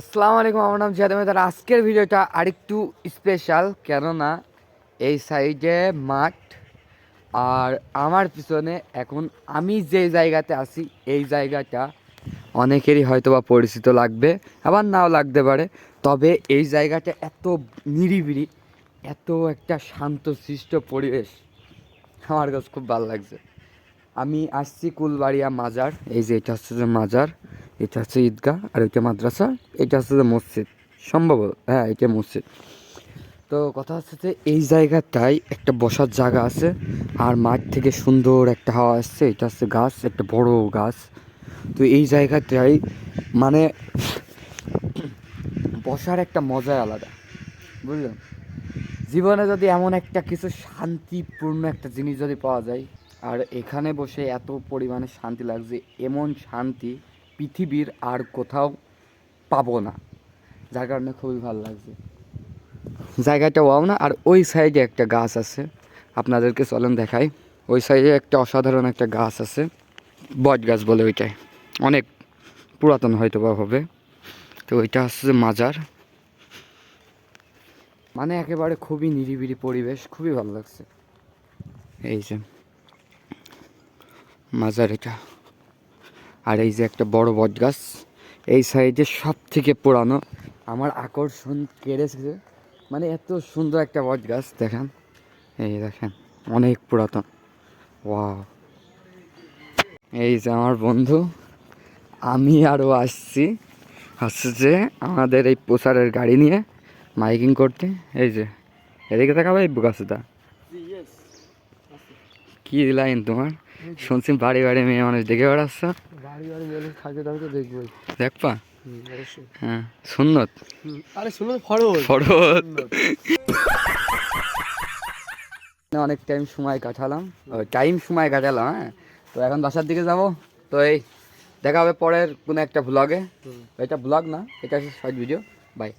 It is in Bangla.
আসসালামু আলাইকুম, আমার নাম জিয়াদ আহমেদ। আর আজকের ভিডিওটা আরেকটু স্পেশাল, কেননা এই সাইডে মাঠ আর আমার পিছনে এখন আমি যে জায়গাতে আছি এই জায়গাটা অনেকেরই হয়তো বা পরিচিত লাগবে, আবার নাও লাগতে পারে। তবে এই জায়গাটা এত নিরিবিলি, এত একটা শান্তশিষ্ট পরিবেশ, আমার কাছে খুব ভালো লাগছে। আমি আসছি কুলবাড়িয়া মাজার। এই যে এটা হচ্ছে যে মাজার, এটা হচ্ছে ঈদগাহ, আর এটা মাদ্রাসা, এটা হচ্ছে যে মসজিদ। সম্ভবত হ্যাঁ, এটা মসজিদ। তো কথা হচ্ছে যে এই জায়গাটায় একটা বসার জায়গা আছে, আর মাঠ থেকে সুন্দর একটা হাওয়া আসছে। এটা হচ্ছে গাছ, একটা বড় গাছ। তো এই জায়গাটায় মানে বসার একটা মজাই আলাদা, বুঝলেন? জীবনে যদি এমন একটা কিছু শান্তিপূর্ণ একটা জিনিস যদি পাওয়া যায়, আর এখানে বসে এত পরিমাণে শান্তি লাগছে, এমন শান্তি পৃথিবীর আর কোথাও পাবো না, যার কারণে খুবই ভালো লাগছে। জায়গাটা ওয়াও না। আর ওই সাইডে একটা গাছ আছে, আপনাদেরকে চলেন দেখাই। ওই সাইডে একটা অসাধারণ একটা গাছ আছে, বট গাছ বলে ওইটাই, অনেক পুরাতন হয়তো বা হবে। তো ওইটা হচ্ছে মাজার, মানে একেবারে খুবই নিরিবিলি পরিবেশ, খুবই ভালো লাগছে। এই যে মাজার এটা, আর এই যে একটা বড় বট গাছ এই সাইডে সব থেকে পুরানো। আমার আকর্ষণ কেড়েছে, মানে এত সুন্দর একটা বট গাছ দেখেন, এই দেখেন, অনেক পুরাতন। ওয়াও! এই যে আমার বন্ধু, আমি আরও আসছি হচ্ছে যে আমাদের এই প্রচারের গাড়ি নিয়ে মাইকিং করতে। এই যে এদিকে দেখাবো, এই বুকাসুদা কি লাইন তোমার? শুনছি বাড়ি বাড়ি মেয়ে মানুষ দেখে বেড়াচ্ছ। বাড়ি বাড়ি মেলে থাকে, তবে তো দেখবোই। দেখবা? অবশ্যই। হ্যাঁ, সুন্নত। আরে শুনো, ফরজ ফরজ। অনেক সময় কাটালাম। হ্যাঁ, তো এখন বাসার দিকে যাব। তো এই দেখা হবে পরের কোনো একটা ভ্লগে। এটা ব্লগ না, এটা শর্ট ভিডিও। বাই।